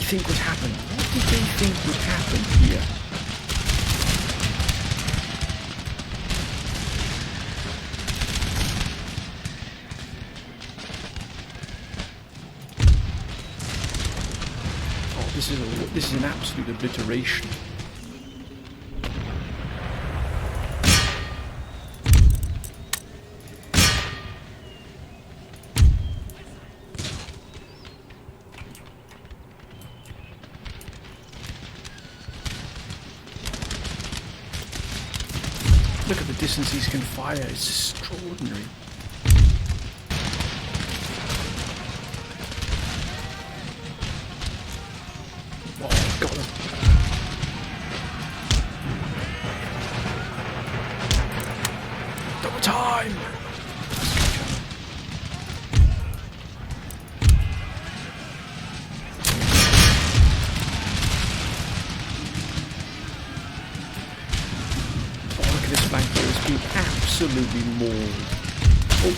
think would happen? What did they think would happen here? Oh, this is an absolute obliteration. Look at the distance these can fire, it's extraordinary. Oh, got them. Double time! This flank here has been absolutely mauled. Oh.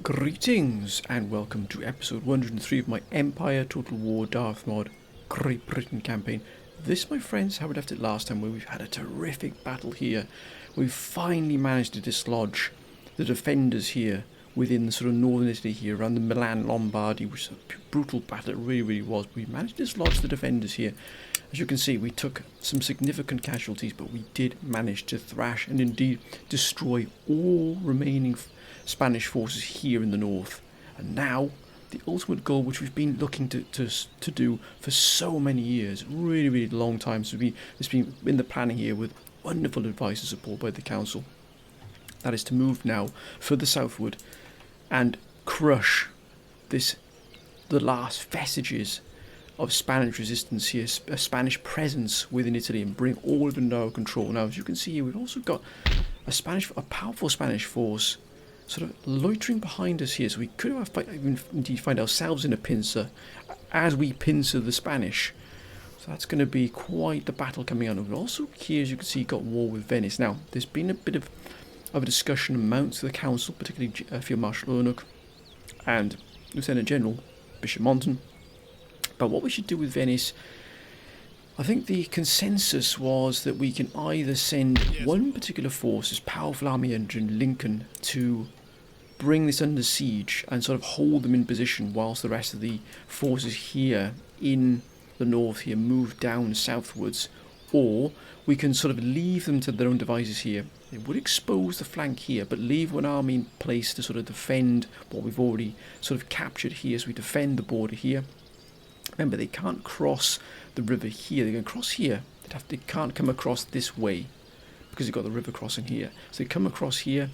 Greetings and welcome to episode 103 of my Empire Total War Darth Mod Great Britain campaign. This, my friends, how we left it last time, where we've had a terrific battle here. We've finally managed to dislodge the defenders here within the sort of northern Italy here around the Milan Lombardy, which is a brutal battle. It really was. We managed to dislodge the defenders here. As you can see, we took some significant casualties, but we did manage to thrash and indeed destroy all remaining Spanish forces here in the north. And now the ultimate goal, which we've been looking to do for so many years, really long time, so it's been in the planning here with wonderful advice and support by the council. That is to move now further southward and crush the last vestiges of Spanish resistance here, a Spanish presence within Italy, and bring all of it under our control. Now, as you can see here, we've also got a powerful Spanish force sort of loitering behind us here, so we could have indeed find ourselves in a pincer as we pincer the Spanish. So that's going to be quite the battle coming on. We've also here, as you can see, got war with Venice. Now, there's been a bit of a discussion amongst the council, particularly Field Marshal Ernoch and Lieutenant General Bishop Monton, about what we should do with Venice. I think the consensus was that we can either send one particular force, this powerful army under Lincoln, to bring this under siege and sort of hold them in position whilst the rest of the forces here in the north here move down southwards, or we can sort of leave them to their own devices here. It would expose the flank here, but leave one army in place to sort of defend what we've already sort of captured here, so we defend the border here. Remember, they can't cross the river here. They're going to cross here. They can't come across this way because you've got the river crossing here. So they come across here,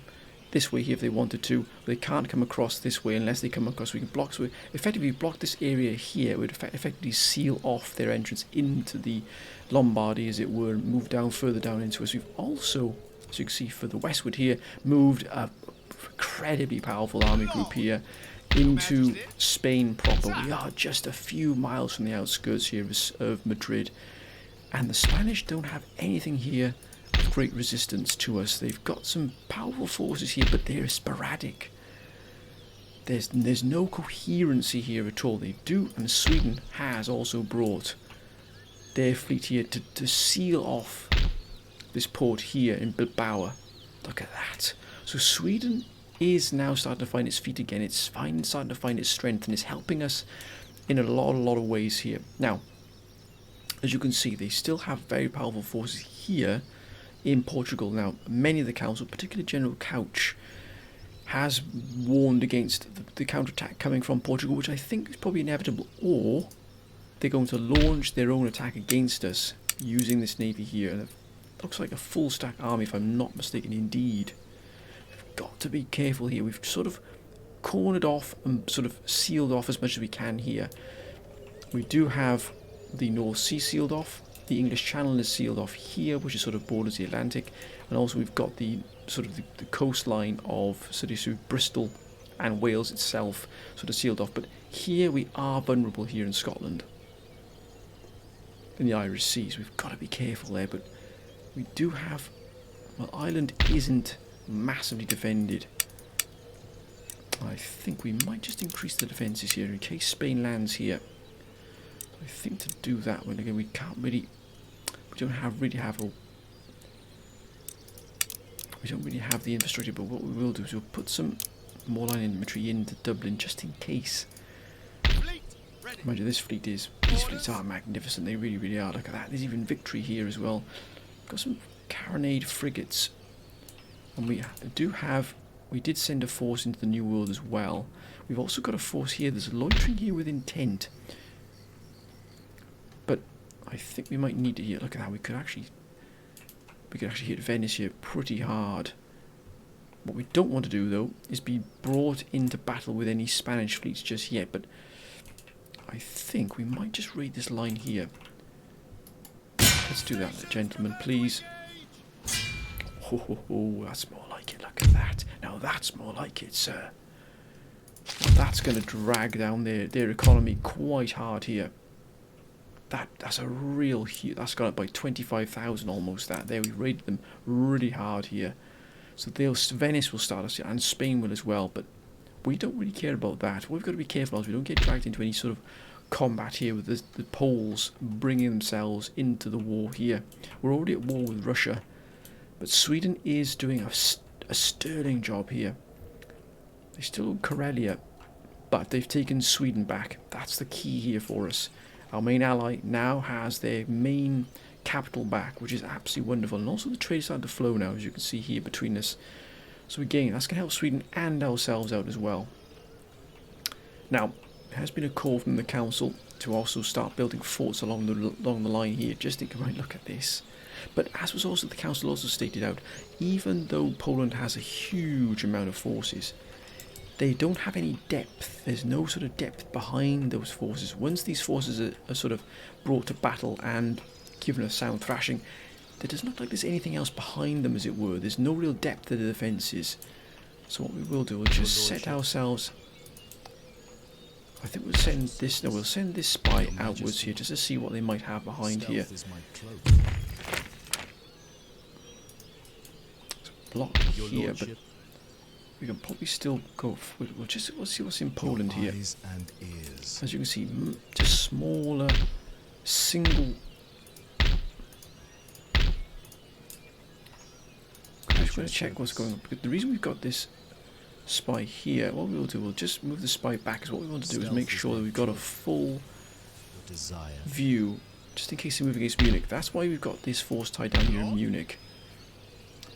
this way here if they wanted to. They can't come across this way unless they come across. We can block. So we effectively block this area here. It would effectively seal off their entrance into the Lombardy, as it were, and move down further down into us. We've also, as you can see, further westward here, moved a incredibly powerful army group here into Spain proper. We are just a few miles from the outskirts here of Madrid, and the Spanish don't have anything here of great resistance to us. They've got some powerful forces here, but they're sporadic. There's no coherency here at all. They do, and Sweden has also brought their fleet here to seal off this port here in Bilbao. Look at that. So Sweden is now starting to find its feet again. It's starting to find its strength, and it's helping us in a lot of ways here. Now, as you can see, they still have very powerful forces here in Portugal. Now, many of the council, particularly General Couch, has warned against the counterattack coming from Portugal, which I think is probably inevitable, or they're going to launch their own attack against us using this navy here. And it looks like a full stack army, if I'm not mistaken, indeed. Got to be careful here. We've sort of cornered off and sort of sealed off as much as we can here. We do have the North Sea sealed off. The English Channel is sealed off here, which is sort of borders the Atlantic, and also we've got the sort of the coastline of cities through Bristol and Wales itself sort of sealed off. But here we are vulnerable here in Scotland. in the Irish Sea, so we've got to be careful there. But we do have, well, Ireland isn't massively defended. I think we might just increase the defences here in case Spain lands here. I think to do that, well, again, we can't really, we don't really have the infrastructure. But what we will do is we'll put some more line infantry into Dublin just in case. Mind you, these fleets are magnificent. They really, really are. Look at that. There's even Victory here as well. Got some carronade frigates, and we did send a force into the New World as well. We've also got a force here. There's loitering here with intent, but I think we might need to here. Look at that. We could actually hit Venice here pretty hard. What we don't want to do though is be brought into battle with any Spanish fleets just yet. But I think we might just raid this line here. Let's do that, gentlemen, please. Oh, that's more like it. Look at that. Now that's more like it, sir. Now that's going to drag down their economy quite hard here. That's a real huge. That's gone up by 25,000 almost. There we raided them really hard here. So Venice will start us here, and Spain will as well. But we don't really care about that. What we've got to be careful of is we don't get dragged into any sort of combat here with the Poles bringing themselves into the war here. We're already at war with Russia, but Sweden is doing a sterling job here. They still own Karelia, but they've taken Sweden back. That's the key here for us. Our main ally now has their main capital back, which is absolutely wonderful. And also the trade is starting to flow now, as you can see here between us. So again, that's going to help Sweden and ourselves out as well. Now, there has been a call from the council to also start building forts along the line here. Just think, right, look at this. But as was also the council also stated out, even though Poland has a huge amount of forces, they don't have any depth. There's no sort of depth behind those forces. Once these forces are sort of brought to battle and given a sound thrashing, there does not look like there's anything else behind them, as it were. There's no real depth to the defences. So what we will do, we'll just set ourselves. I think we'll send this. No, we'll send this spy outwards here just to see what they might have behind here. Block here, but we can probably still go. We'll see what's in Poland here. As you can see, just smaller, single. I'm just going to check what's going on. Because the reason we've got this spy here, what we'll do, we'll just move the spy back. Because what we want to do is make sure that we've got a full view, just in case they move against Munich. That's why we've got this force tied down here in Munich.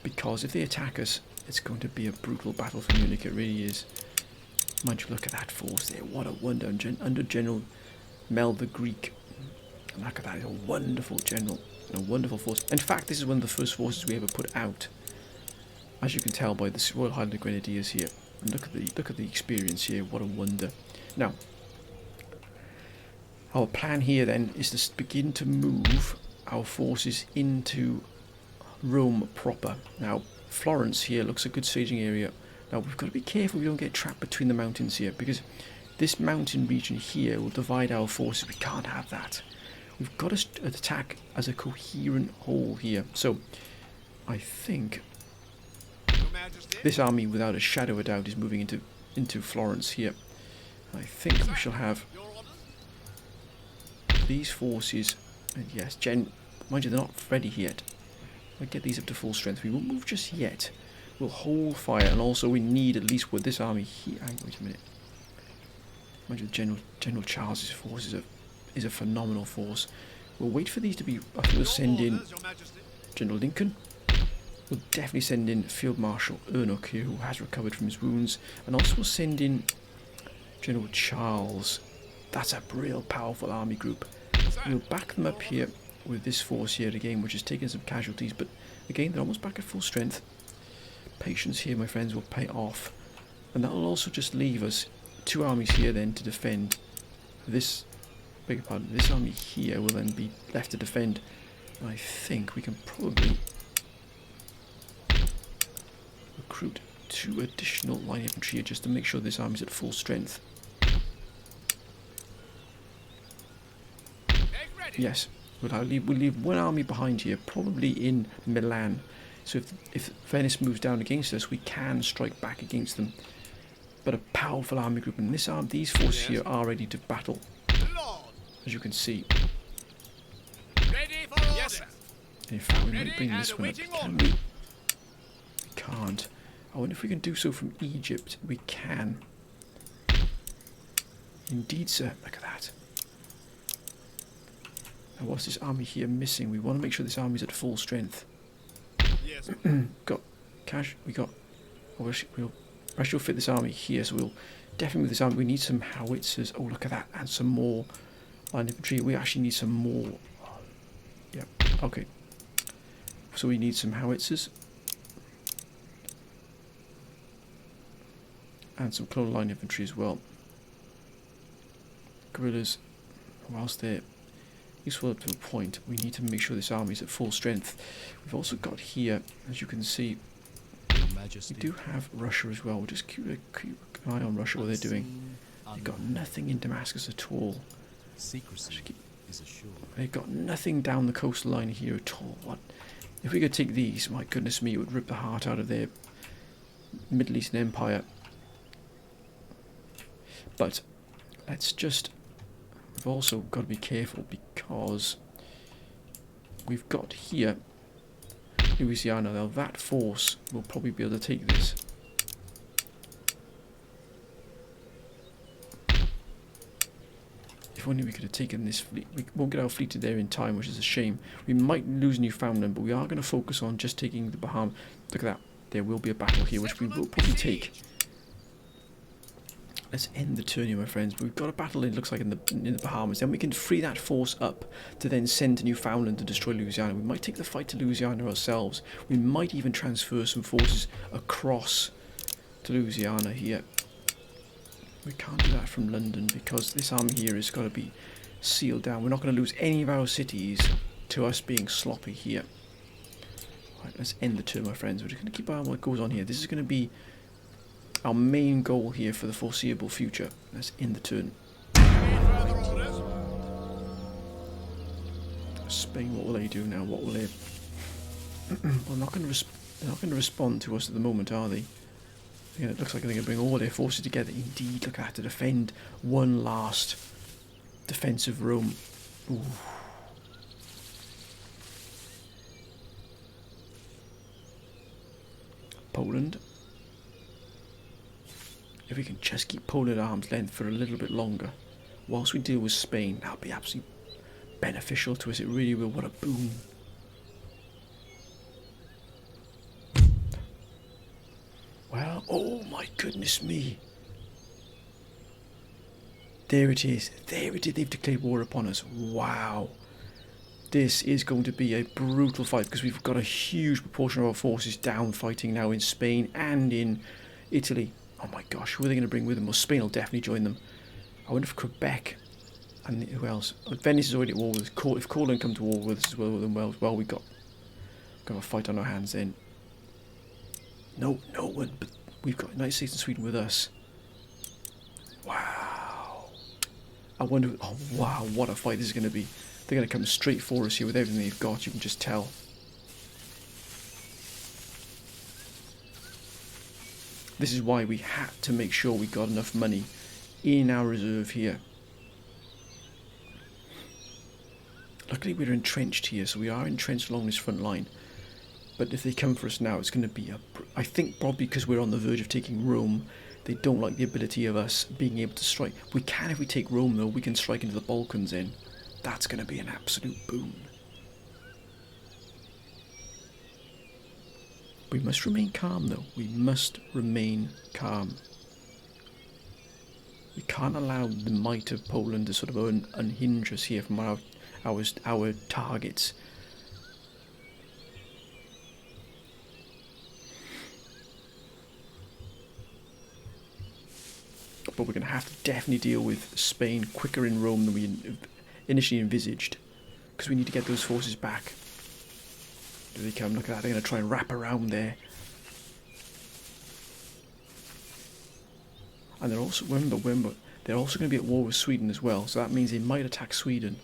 Because if they attack us, it's going to be a brutal battle for Munich. It really is. Mind you, look at that force there. What a wonder. Under General Mel the Greek. Look at that. He's a wonderful general. A wonderful force. In fact, this is one of the first forces we ever put out. As you can tell by the Royal Highland Grenadiers here. And look at the experience here. What a wonder. Now, our plan here then is to begin to move our forces into Rome proper. Now, Florence here looks a good staging area. Now, we've got to be careful we don't get trapped between the mountains here, because this mountain region here will divide our forces. We can't have that. We've got to attack as a coherent whole here. So, I think this army, without a shadow of a doubt, is moving into Florence here. I think we shall have these forces, and yes, mind you, they're not ready yet. I'll get these up to full strength. We won't move just yet. We'll hold fire, and also we need at least with this army here. Wait a minute. Mind you, General Charles's force is a phenomenal force. We'll wait for these to be. I think we'll send in General Lincoln. We'll definitely send in Field Marshal Ernok here, who has recovered from his wounds, and also we'll send in General Charles. That's a real powerful army group. We'll back them up here with this force here again, which has taken some casualties, but again, they're almost back at full strength. Patience here, my friends, will pay off, and that will also just leave us two armies here then to defend. This, beg your pardon, this army here will then be left to defend. And I think we can probably recruit 2 additional line infantry here just to make sure this army's at full strength. Yes, we'll leave one army behind here, probably in Milan. So if Venice moves down against us, we can strike back against them. But a powerful army group, and these forces here are ready to battle, as you can see. Ready for order. Yes, sir. In fact, we might bring this one up. Can we? We can't. I wonder if we can do so from Egypt. We can. Indeed, sir. Look at that. Now, what's this army here missing? We want to make sure this army's at full strength. Yes. Got cash. We got. Oh, I should fit this army here, so we'll definitely with this army. We need some howitzers. Oh, look at that, and some more line infantry. We actually need some more. Yeah. Okay. So we need some howitzers and some clone line infantry as well. Guerrillas, whilst they're useful up to a point, we need to make sure this army is at full strength. We've also got here, as you can see, we do have Russia as well. We'll just keep an eye on Russia, what they're doing. They've got nothing in Damascus at all. They've got nothing down the coastline here at all. What? If we could take these, my goodness me, it would rip the heart out of their Middle Eastern empire. But let's just... We've also got to be careful because we've got here Louisiana. Now that force will probably be able to take this. If only we could have taken this fleet. We won't get our fleet to there in time, which is a shame. We might lose Newfoundland, but we are going to focus on just taking the Bahamas. Look at that. There will be a battle here, which we will probably take. Let's end the turn here, my friends. We've got a battle, it looks like, in the Bahamas. Then we can free that force up to then send to Newfoundland to destroy Louisiana. We might take the fight to Louisiana ourselves. We might even transfer some forces across to Louisiana here. We can't do that from London because this army here has got to be sealed down. We're not going to lose any of our cities to us being sloppy here. Right, let's end the turn, my friends. We're just going to keep an eye on what goes on here. This is going to be our main goal here for the foreseeable future. Let's end the turn. Spain, what will they do now? What will they... Well, they're not going to respond to us at the moment, are they? Yeah, it looks like they're going to bring all their forces together. Indeed, look at that, to defend one last defence of Rome. Ooh. Poland. If we can just keep Poland at arm's length for a little bit longer, whilst we deal with Spain, that'll be absolutely beneficial to us. It really will. What a boon. Well, oh my goodness me. There it is. There it is. They've declared war upon us. Wow. This is going to be a brutal fight because we've got a huge proportion of our forces down fighting now in Spain and in Italy. Oh my gosh, who are they going to bring with them? Well, Spain will definitely join them. I wonder if Quebec and who else? Venice is already at war with us. If Courland come to war with us as well, then well, we've got a fight on our hands then. No one, but we've got United States and Sweden with us. Wow. I wonder, oh wow, what a fight this is going to be. They're going to come straight for us here with everything they've got, you can just tell. This is why we had to make sure we got enough money in our reserve here. Luckily we're entrenched here, so we are entrenched along this front line. But if they come for us now, it's going to be I think probably because we're on the verge of taking Rome, they don't like the ability of us being able to strike. We can, if we take Rome though, we can strike into the Balkans then. That's going to be an absolute boon. We must remain calm though. We must remain calm. We can't allow the might of Poland to sort of unhinge us here from our targets. But we're going to have to definitely deal with Spain quicker in Rome than we initially envisaged, because we need to get those forces back. Do they come? Look at that, they're going to try and wrap around there. And they're also, remember, they're also going to be at war with Sweden as well, so that means they might attack Sweden.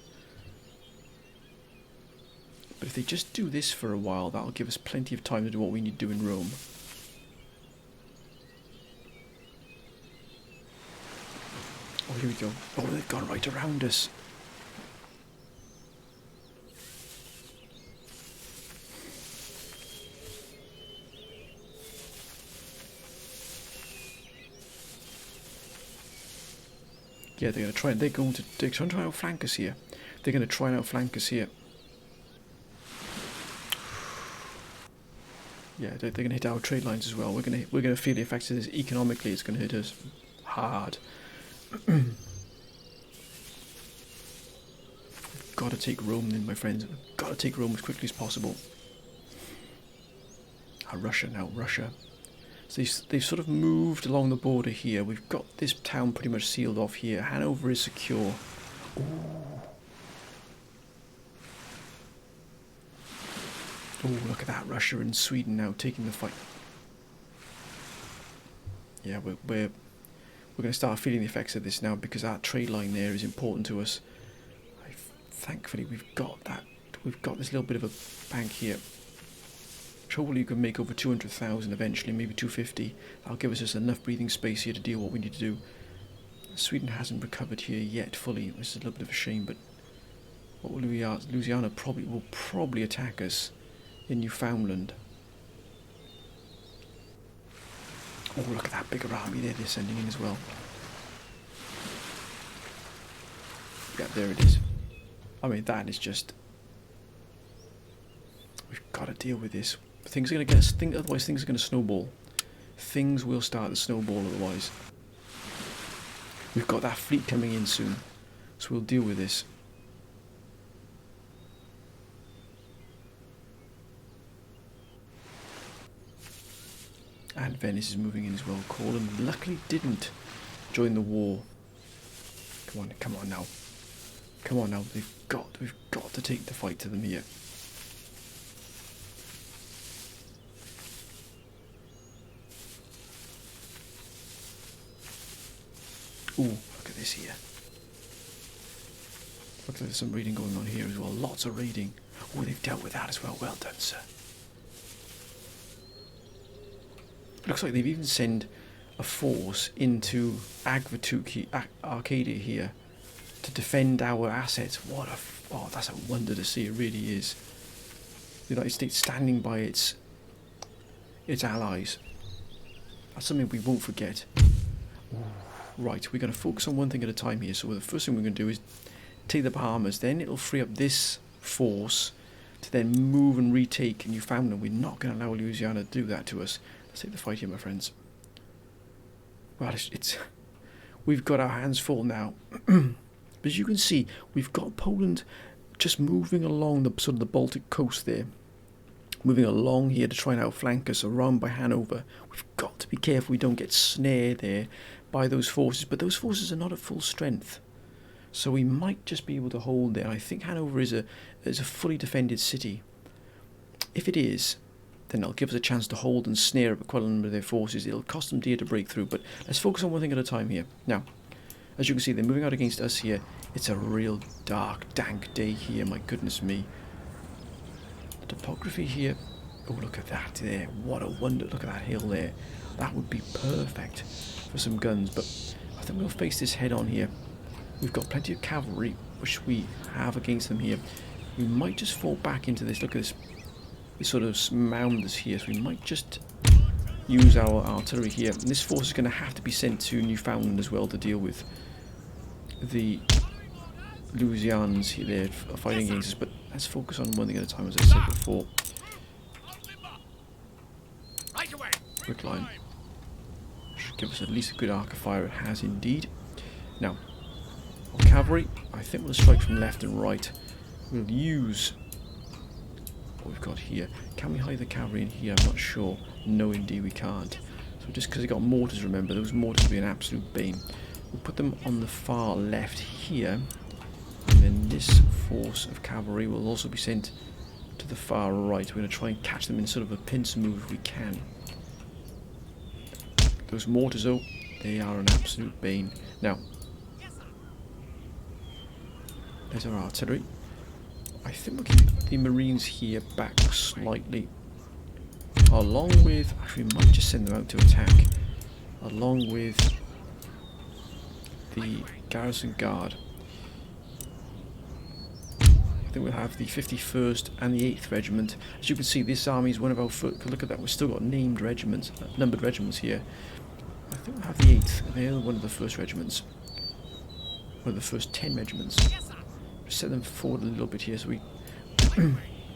But if they just do this for a while, that'll give us plenty of time to do what we need to do in Rome. Oh, here we go. Oh, they've gone right around us. Yeah, they're going to try and outflank us here. They're going to try and outflank us here. Yeah, they're going to hit our trade lines as well. We're going to feel the effects of this economically. It's going to hit us hard. We've got to take Rome then, my friends. We've got to take Rome as quickly as possible. Russia now, Russia. So they've sort of moved along the border here. We've got this town pretty much sealed off here. Hanover is secure. Ooh. Oh, look at that. Russia and Sweden now taking the fight. Yeah, we're going to start feeling the effects of this now because our trade line there is important to us. Thankfully, we've got that. We've got this little bit of a bank here. Hopefully you can make over 200,000 eventually, maybe 250. That'll give us just enough breathing space here to deal what we need to do. Sweden hasn't recovered here yet fully, which is a little bit of a shame, but Louisiana will probably attack us in Newfoundland. Oh, look at that bigger army there they're sending in as well. Yeah, there it is. I mean, that is just... We've got to deal with this. Things are going to get... Otherwise, things are going to snowball. Things will start to snowball otherwise. We've got that fleet coming in soon. So we'll deal with this. And Venice is moving in as well. Courland luckily didn't join the war. Come on now. Come on now. We've got to take the fight to them here. Ooh, look at this here. Looks like there's some raiding going on here as well. Lots of raiding. Oh, they've dealt with that as well. Well done, sir. Looks like they've even sent a force into Arcadia here to defend our assets. Oh, that's a wonder to see. It really is. The United States standing by its allies. That's something we won't forget. Ooh. Right, we're going to focus on one thing at a time here. So the first thing we're going to do is take the Bahamas. Then it'll free up this force to then move and retake Newfoundland. We're not going to allow Louisiana to do that to us. Let's take the fight here, my friends. Well, we've got our hands full now. As you can see, we've got Poland just moving along the sort of the Baltic coast there. Moving along here to try and outflank us around by Hanover. We've got to be careful we don't get snared there by those forces, but those forces are not at full strength, so we might just be able to hold there. I think Hanover is a fully defended city. If it is, then it'll give us a chance to hold and snare up quite a number of their forces. It'll cost them dear to break through, but let's focus on one thing at a time here. Now, as you can see, they're moving out against us here. It's a real dark, dank day here, my goodness me. The topography here, oh, look at that there. What a wonder. Look at that hill there. That would be perfect for some guns, but I think we'll face this head on here. We've got plenty of cavalry, which we have against them here. We might just fall back into this. Look at this sort of mound that's here, so we might just use our artillery here. And this force is going to have to be sent to Newfoundland as well to deal with the Louisianans here. They're fighting against us, but let's focus on one thing at a time, as I said before. Quick line. Should give us at least a good arc of fire. It has indeed. Now, our cavalry, I think we'll strike from left and right. We'll use what we've got here. Can we hide the cavalry in here? I'm not sure. No, indeed we can't. So just because they've got mortars, remember, those mortars will be an absolute bane. We'll put them on the far left here. And then this force of cavalry will also be sent to the far right. We're going to try and catch them in sort of a pincer move if we can. Those mortars, though, they are an absolute bane. Now, there's our artillery. I think we'll keep the Marines here back slightly. Along with... Actually, we might just send them out to attack. Along with the Garrison Guard. I think we'll have the 51st and the 8th Regiment. As you can see, this army is one of our... Look at that, we've still got named regiments, numbered regiments here. I think we'll have the 8th. They're one of the first regiments. One of the first 10 regiments. Just set them forward a little bit here so we...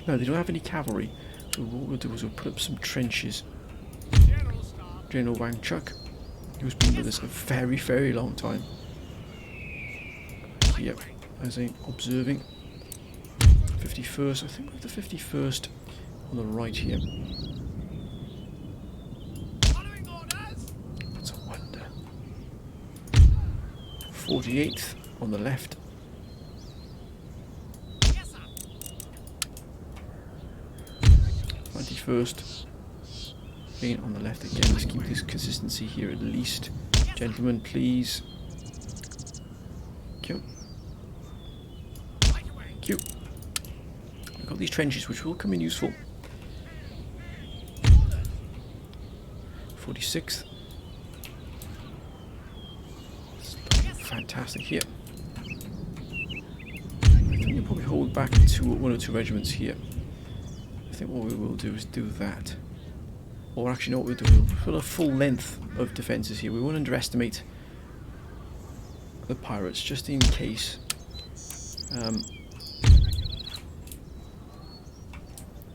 No, they don't have any cavalry. So what we'll do is we'll put up some trenches. General Wang Chuk, who's been with us a very, very long time. Yep, as I'm observing. 51st, I think we have the 51st on the right here. That's a wonder. 48th on the left. 21st being on the left again. Let's keep this consistency here at least. Gentlemen, please. Cute. Cute. We've got these trenches which will come in useful. 46th. Fantastic here. I think you'll probably hold back one or two regiments here. I think what we will do is do that. Or actually, no, what we'll do, we'll put a full length of defences here. We won't underestimate the pirates, just in case.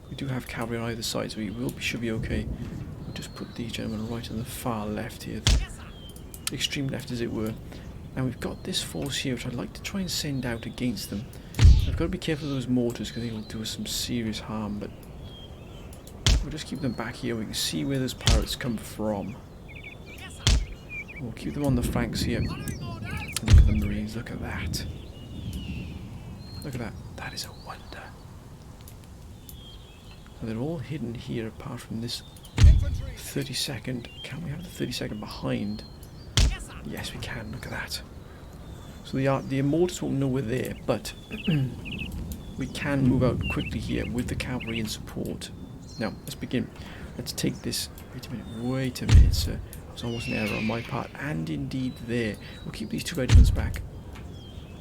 We do have cavalry on either side, so should be okay. We'll just put these gentlemen right on the far left here, the extreme left as it were. Now we've got this force here, which I'd like to try and send out against them. I've got to be careful of those mortars because they will do us some serious harm, but we'll just keep them back here. We can see where those pirates come from. We'll keep them on the flanks here. Look at the Marines, look at that. Look at that, that is a wonder. So they're all hidden here apart from this 32nd. Can we have the 32nd behind? Yes, we can, look at that. So the Immortals won't know we're there, but we can move out quickly here with the cavalry in support. Now, let's begin. Let's take this... Wait a minute, sir. That was almost an error on my part. And indeed there. We'll keep these two regiments back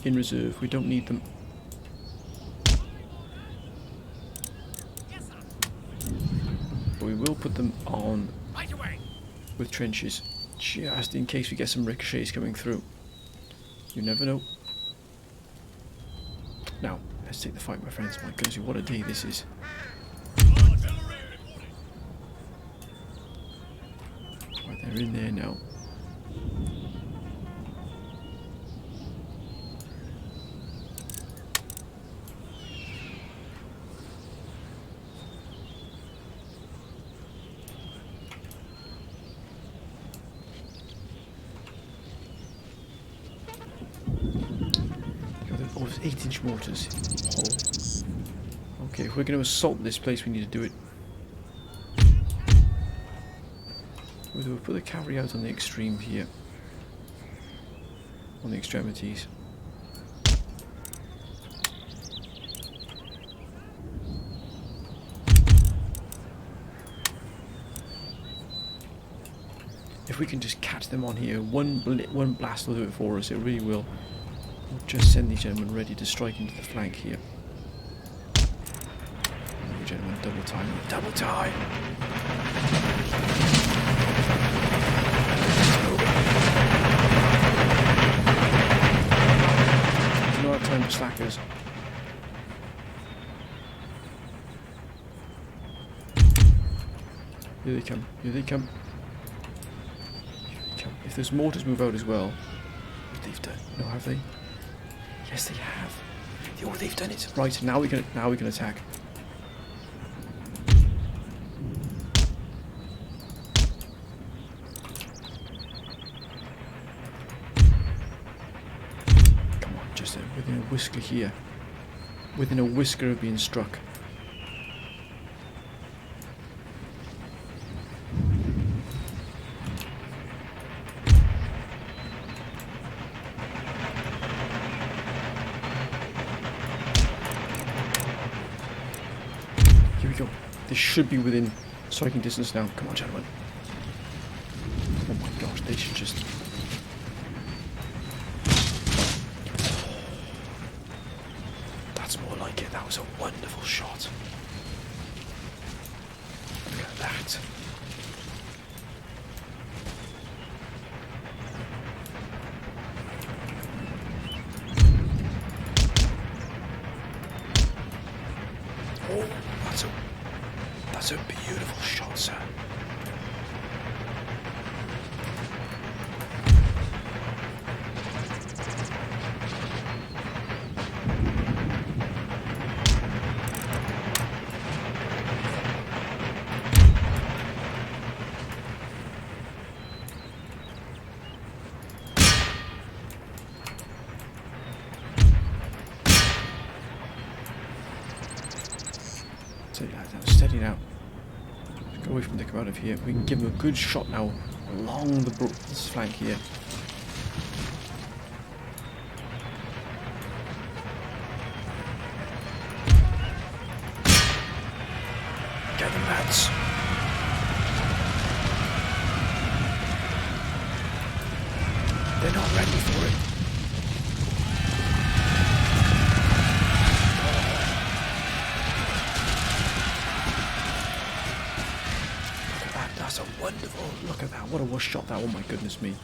in reserve. We don't need them. But we will put them on with trenches, just in case we get some ricochets coming through. You never know. Now, let's take the fight, my friends. My goodness, what a day this is. Right, they're in there now. Oh, it's 8-inch mortars. Oh. Okay, if we're going to assault this place, we need to do it. We'll put the cavalry out on the extreme here. On the extremities. If we can just catch them on here, one blast will do it for us, it really will. We'll just send these gentlemen ready to strike into the flank here. Gentlemen, double time, double time! There's no time for slackers. Here they come, here they come. Here they come. If those mortars move out as well, what they've done. No, have they? Yes, they have. Oh, they've done it. Right, now we can attack. Come on, just within a whisker here. Within a whisker of being struck. They should be within striking distance now. Come on, gentlemen. Oh my gosh, they should just... That's more like it. That was a wonderful shot. Look at that. Oh, that's a beautiful shot, sir. Steady now. Go away from the come out of here. We can give him a good shot now along this flank here. Get them, lads. They're not ready for it. That's a wonderful, look at that, what a shot that, oh my goodness me.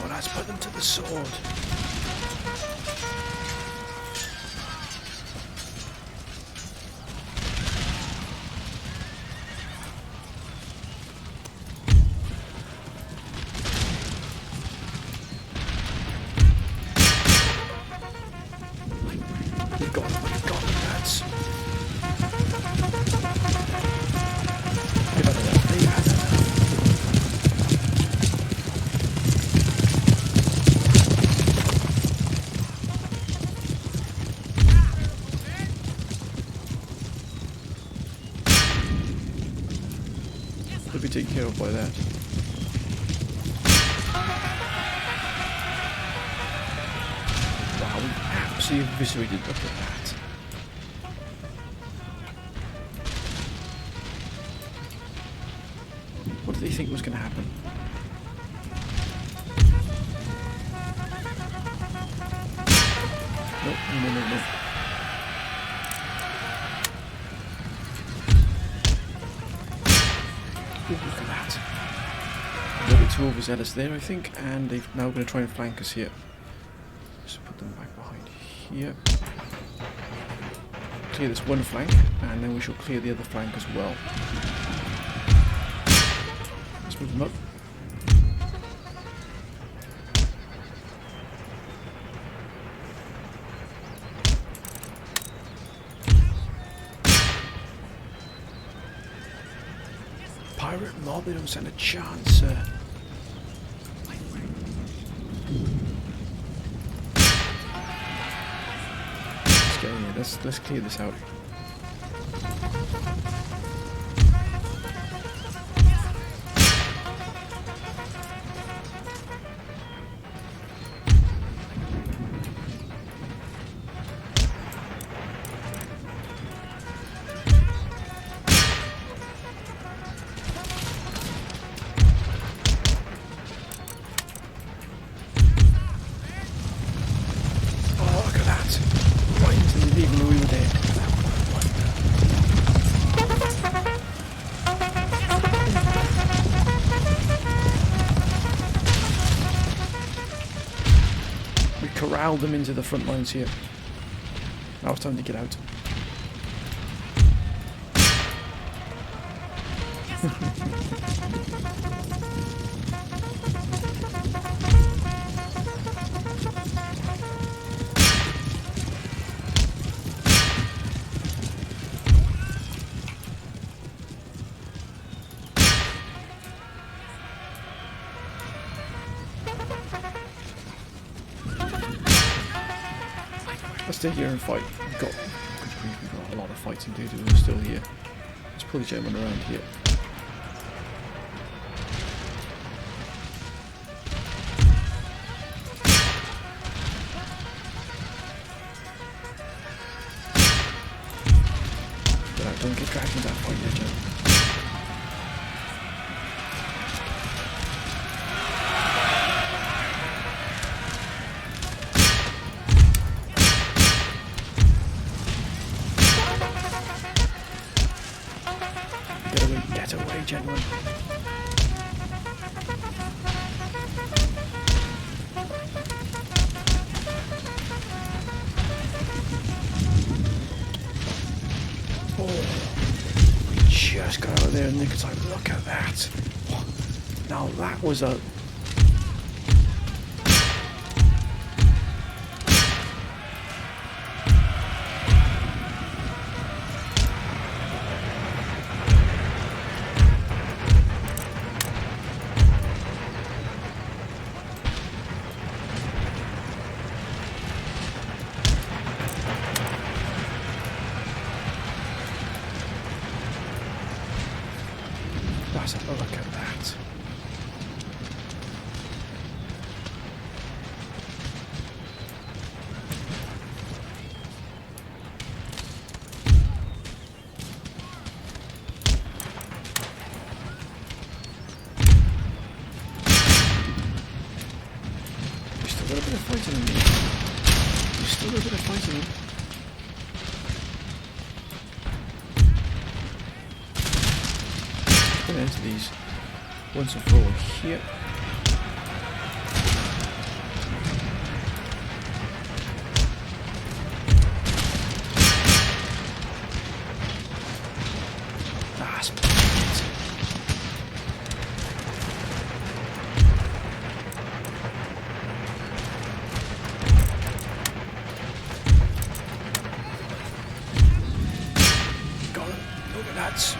Let's put them to the sword. We've got them, lads. They'll be taken care of by that. Wow, we absolutely eviscerated. Look at that. What did they think was going to happen? No. Ooh, look at that. A little bit too overzealous there, I think, and they've now going to try and flank us here. Just put them back behind here. Clear this one flank, and then we shall clear the other flank as well. Let's move them up. Pirate mob, they don't stand a chance, sir. Let's get in here, let's clear this out. Corral them into the front lines here. Now it's time to get out. stay here and fight. We've got, good grief, we've got a lot of fighting to do. We're still here. Let's pull the gentleman around here. Don't get dragged into that fight yet, gentlemen. Get away, gentlemen. Just got out of there in the nick of time. Look at that. Now that was a... Oh, look at that. We still got a bit of fighting in here. We still got a bit of fighting in. Into these once and for all here. That's brilliant. Got him. Look at that.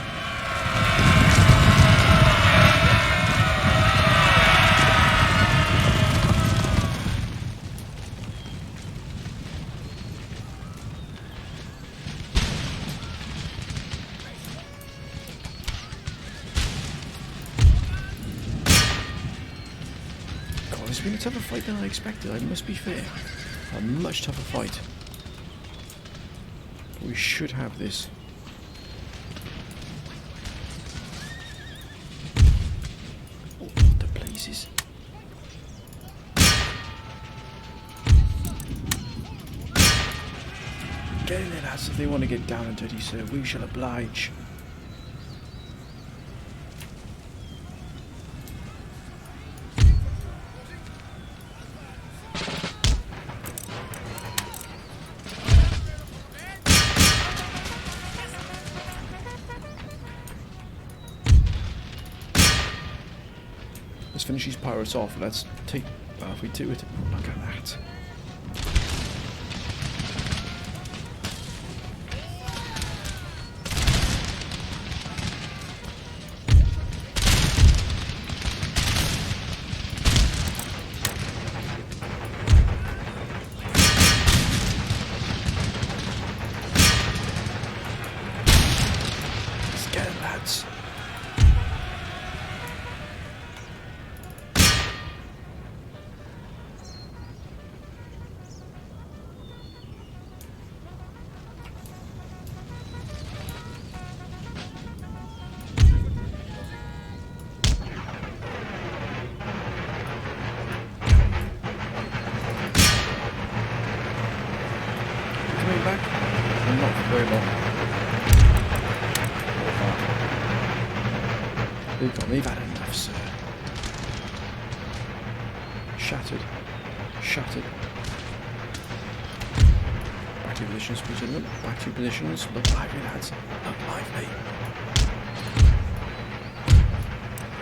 It's been a tougher fight than I expected, I must be fair. A much tougher fight. We should have this. Oh, what the blazes. Get in there, lads. If they want to get down and dirty, sir, we shall oblige. Let's finish these pirates off. Let's take... if we do it... Look at that. Let's get it, lads. Back? Not for very long. They've had enough, sir. Shattered. Shattered. Back to your positions, please, gentlemen. Back to your positions. Look lively, lads. Look lively.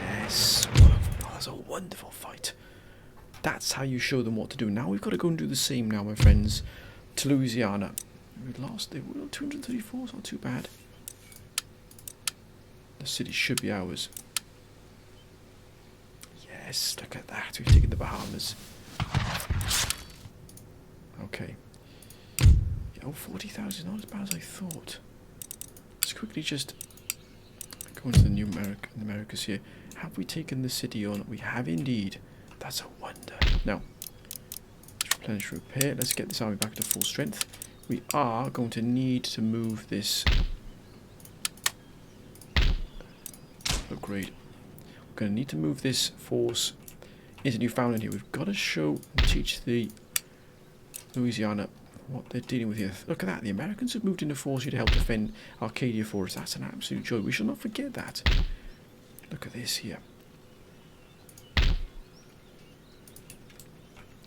Yes. That was a wonderful fight. That's how you show them what to do. Now we've got to go and do the same now, my friends. To Louisiana. We lost. They were 234. It's not too bad. The city should be ours. Yes, look at that. We've taken the Bahamas. Okay. Oh, 40,000, not as bad as I thought. Let's quickly just go into the New Americas here. Have we taken the city on? We have indeed. That's a wonder. Now, let's replenish, repair. Let's get this army back to full strength. We are going to need to move this upgrade. We're going to need to move this force into Newfoundland here. We've got to show and teach the Louisiana what they're dealing with here. Look at that. The Americans have moved into force here to help defend Arcadia for us. That's an absolute joy. We shall not forget that. Look at this here.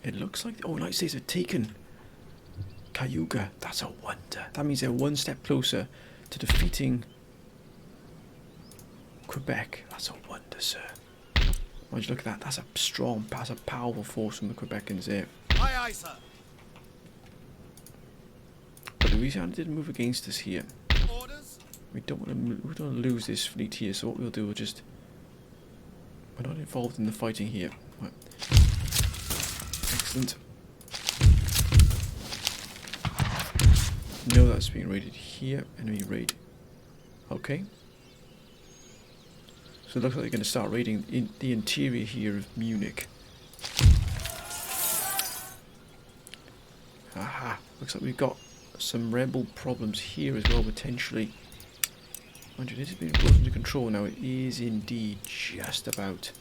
It looks like the United States have taken Cayuga. That's a wonder. That means they're one step closer to defeating Quebec. That's a wonder, sir. Why'd you look at that? That's a strong, that's a powerful force from the Quebecans there. Aye, aye, sir. But Louisiana didn't move against us here. Orders? We don't want to lose this fleet here. So what we'll do, we're not involved in the fighting here. Right. Excellent. No, that's being raided here. Enemy raid. Okay. So it looks like they're going to start raiding in the interior here of Munich. Aha. Looks like we've got some rebel problems here as well, potentially. Mind you, this has been brought under control now. It is indeed just about.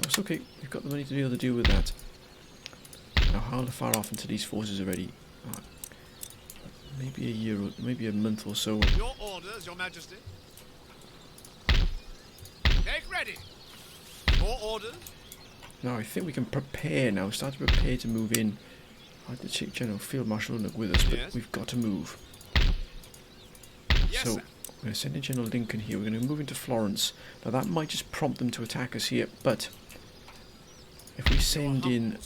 It's okay. We've got the money to be able to deal with that. Now, how far off into these forces already? Maybe a year, or maybe a month or so. Your orders, Your Majesty. Make ready. More orders. Now, I think we can prepare now. Start to prepare to move in. I had to take General Field Marshal Unuk with us, but yes, we've got to move. Yes, So, sir. we're going to send in General Lincoln here. We're going to move into Florence. Now, that might just prompt them to attack us here, but if we send in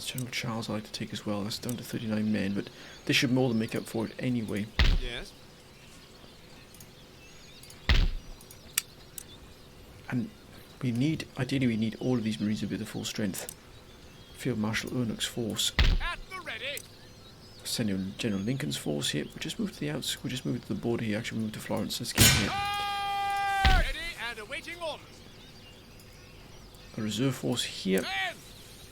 General Charles, I'd like to take as well. That's down to 39 men, but this should more than make up for it anyway. Yes. And ideally we need all of these Marines to be at full strength. Field Marshal Unuk's force. At the ready. Send in General Lincoln's force here. We just moved to the outs. We just moved to the border here. Actually, we moved to Florence. Let's get in here. Ready and awaiting orders. A reserve force here, Men,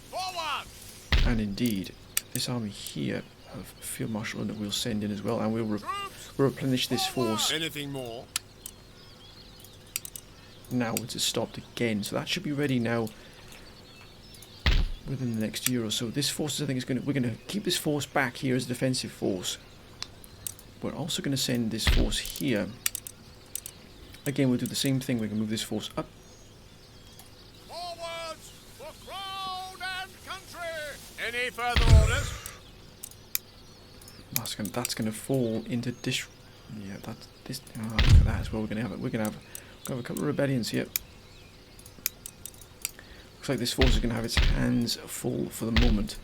forward. and indeed this army here of Field Marshal Unuk we'll send in as well, and we'll Troops. replenish this force Anything more? now once it's stopped again. So that should be ready now within the next year or so. This force, I think, we're going to keep this force back here as a defensive force. We're also going to send this force here. Again, we'll do the same thing. We're going to move this force up. Forwards for crown and country. Any further orders? That's going to fall into this. Yeah, that's this. Oh, look at that as well. We're going to have a couple of rebellions here. Looks like this force is going to have its hands full for the moment.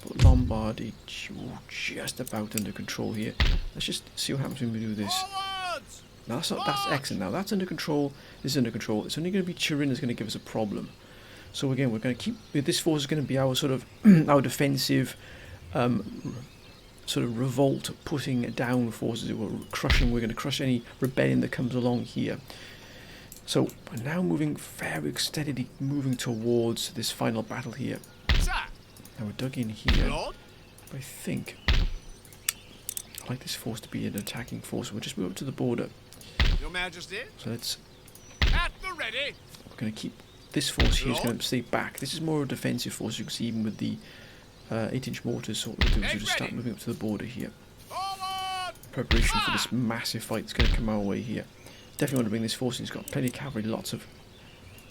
But Lombardy just about under control here. Let's just see what happens when we do this. Forwards. Now that's excellent. Now that's under control. This is under control. It's only going to be Turin that's going to give us a problem. So again, we're going to keep. This force is going to be our sort of our defensive, sort of revolt, putting down forces. We're crushing. We're going to crush any rebellion that comes along here. So we're now moving very steadily, moving towards this final battle here. Sir. Now we're dug in here. Lord. I think I'd like this force to be an attacking force. We'll just move up to the border. Your Majesty. So let's. At the ready. We're going to keep this force here. Is Lord. going to stay back. This is more a defensive force. You can see even with the 8-inch mortars. So what we'll do is we'll just start moving up to the border here. Forward. Preparation for this massive fight that's going to come our way here. Definitely want to bring this force in. It's got plenty of cavalry, lots of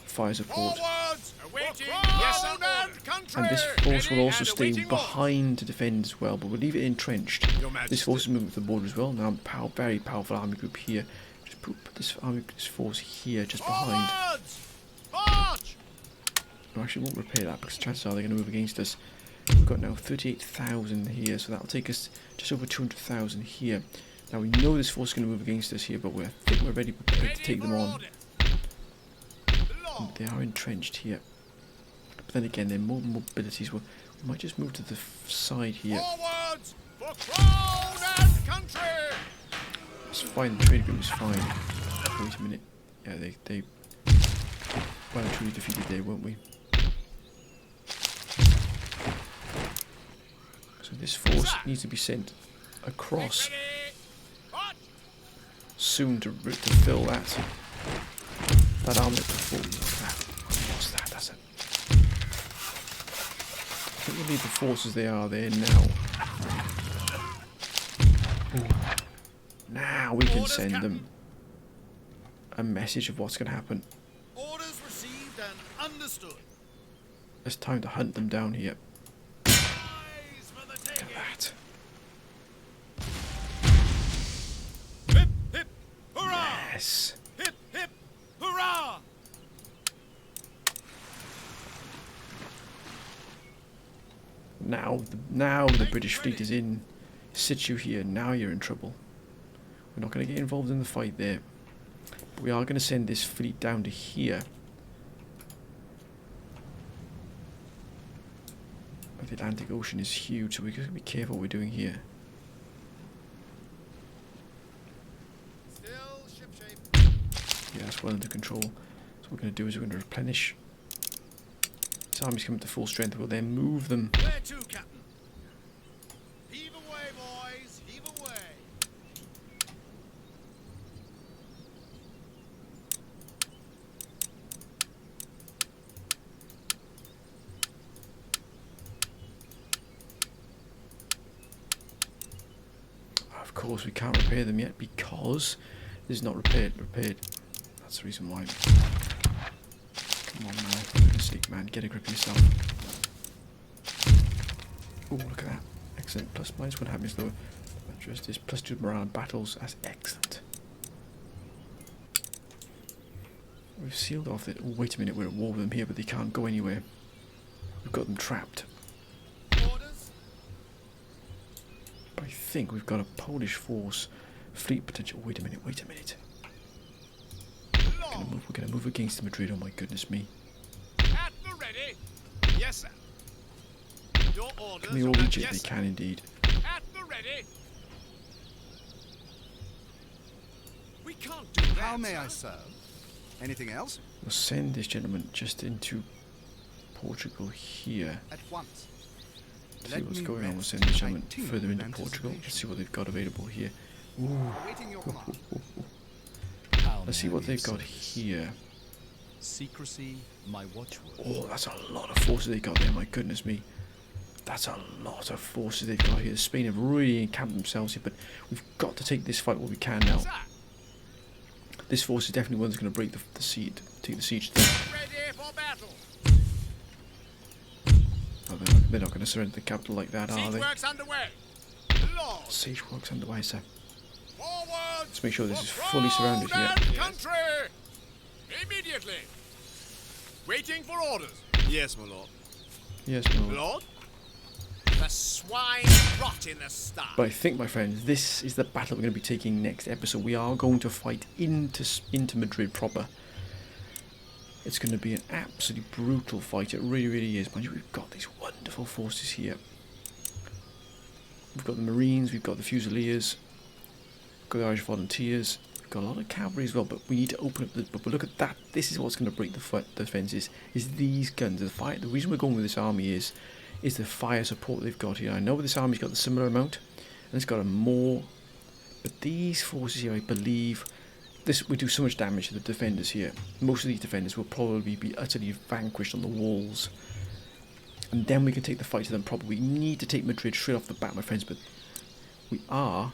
fire support. Forwards. Awaiting. Yes, and country. And this force will Ready also and stay awaiting behind to defend as well, but we'll leave it entrenched. orders. Your Majesty. This force is moving to the border as well. Now, very powerful army group here. Just put this force here, just behind. Forwards. March. No, actually, won't repair that because chances are they're going to move against us. We've got now 38,000 here, so that'll take us just over 200,000 here. Now we know this force is going to move against us here, but I think we're ready prepared to take them on. And they are entrenched here. But then again, there are more mobilities. We might just move to the side here. Forwards for crown and country! It's fine, the trade agreement is fine. Wait a minute. Yeah, they well and truly defeated there, weren't we? So this force needs to be sent across Ready! Hot! soon to fill that armament before. What's that? That's it. I think we'll leave the forces they are there now. Ooh. Now we can send them a message of what's going to happen. Orders received and understood. It's time to hunt them down here. Eyes for the Look taking. at that. Hip, hip, hurrah! Yes. Hip, hip, hurrah! Now the British fleet is in situ here. Now you're in trouble. We're not going to get involved in the fight there. But we are going to send this fleet down to here. The Atlantic Ocean is huge, so we've got to be careful what we're doing here. Still shipshape. Yeah, that's well under control. So what we're going to do is we're going to replenish. This army's coming to full strength. We'll then move them. Where to, Captain? Heave away, boys. Heave away. Of course, we can't repair them yet because this is not repaired. That's the reason why. Come on, man. For goodness sake, man. Get a grip of yourself. Oh, look at that. Excellent. Plus minus 1 happiness lower. Just this plus 2 morale in battles. That's excellent. We've sealed off it. Oh, wait a minute. We're at war with them here, but they can't go anywhere. We've got them trapped. Orders. But I think we've got a Polish force fleet potential. Wait a minute. We're going to move against Madrid. Oh my goodness me. At the ready. Yes, sir. Your orders. Can they all are- reach it? yes, They sir. can indeed. At the ready. We can't do that. How may I sir. serve? Anything else? We'll send this gentleman just into Portugal here. At once. To see Let what's me going on. We'll rest send this my gentleman team further into with Portugal. Let's see what they've got available here. Awaiting your command. Let's see what they've got here. Secrecy, my watchword. Oh, that's a lot of forces they got there. My goodness me. That's a lot of forces they've got here. Spain have really encamped themselves here, but we've got to take this fight what we can now. Sir, This force is definitely one that's going to break the siege. Take the siege. ready for battle. Oh, they're not going to surrender the capital like that, are Siege they? works underway. Lord, Siege works underway, sir. forwards. Let's make sure this for is fully surrounded crown here. and country. Immediately. Waiting for orders. Yes, my lord. Yes, my lord. Lord? The swine rot in the sty. But I think, my friends, this is the battle we're going to be taking next episode. We are going to fight into Madrid proper. It's going to be an absolutely brutal fight. It really, really is. Mind you, we've got these wonderful forces here. We've got the Marines, we've got the Fusiliers, we've got the Irish Volunteers, we've got a lot of cavalry as well, but we need to open up the... But look at that. This is what's going to break the defences, is these guns. The reason we're going with this army is the fire support they've got here. I know this army's got the similar amount, and it's got a more... But these forces here, I believe... we do so much damage to the defenders here. Most of these defenders will probably be utterly vanquished on the walls. And then we can take the fight to them proper. We need to take Madrid straight off the bat, my friends, but we are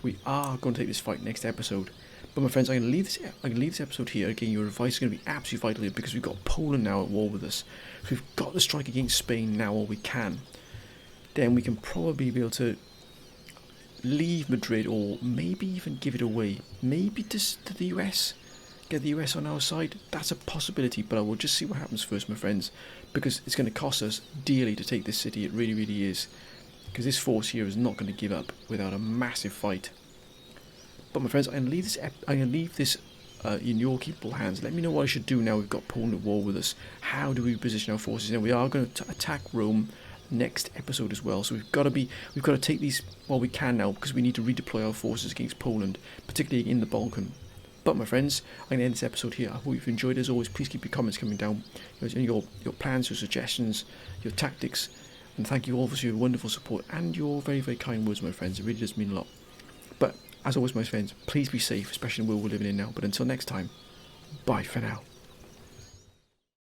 going to take this fight next episode. But my friends, I'm going to leave this episode here. Again, your advice is going to be absolutely vital here because we've got Poland now at war with us. So we've got to strike against Spain now all we can. Then we can probably be able to leave Madrid or maybe even give it away. Maybe to the US. Get the US on our side. That's a possibility, but I will just see what happens first, my friends, because it's going to cost us dearly to take this city. It really, really is. Because this force here is not going to give up without a massive fight. But my friends, I'm going to leave this in your capable hands. Let me know what I should do now we've got Poland at war with us. How do we position our forces? And we are going to attack Rome next episode as well. So we've got to take these while we can now, because we need to redeploy our forces against Poland, particularly in the Balkan. But my friends, I'm going to end this episode here. I hope you've enjoyed. As always, please keep your comments coming down, your plans, your suggestions, your tactics, and thank you all for your wonderful support and your very, very kind words, my friends. It really does mean a lot. But as always, my friends, please be safe, especially in the world we're living in now. But until next time, bye for now.